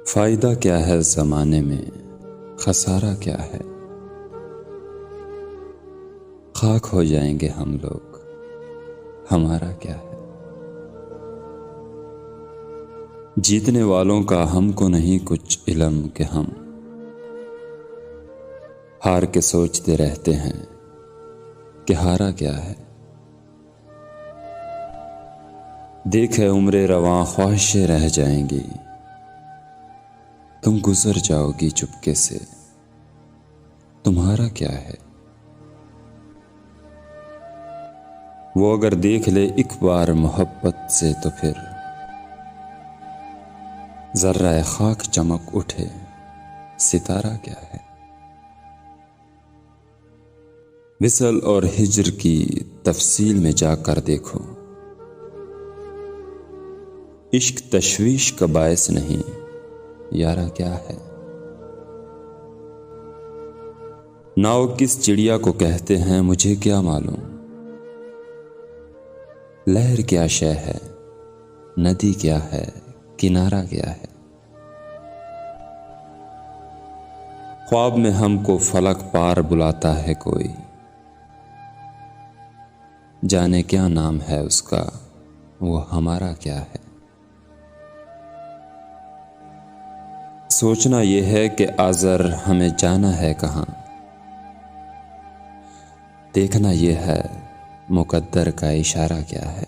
फायदा क्या है ज़माने में, खसारा क्या है। खाक हो जाएंगे हम लोग, हमारा क्या है। जीतने वालों का हमको नहीं कुछ इल्म कि हम हार के सोचते रहते हैं कि हारा क्या है। देखे उम्रे रवां ख्वाहिशें रह जाएंगी, तुम गुजर जाओगी चुपके से, तुम्हारा क्या है। वो अगर देख ले एक बार मोहब्बत से तो फिर जर्रा खाक चमक उठे, सितारा क्या है। विसल और हिज्र की तफसील में जाकर देखो, इश्क तशवीश का बायस नहीं, यारा क्या है। नाव किस चिड़िया को कहते हैं मुझे क्या मालूम, लहर क्या शय है, नदी क्या है, किनारा क्या है। ख्वाब में हमको फलक पार बुलाता है कोई, जाने क्या नाम है उसका, वो हमारा क्या है। सोचना यह है कि आज़र हमें जाना है कहाँ, देखना यह है मुकद्दर का इशारा क्या है।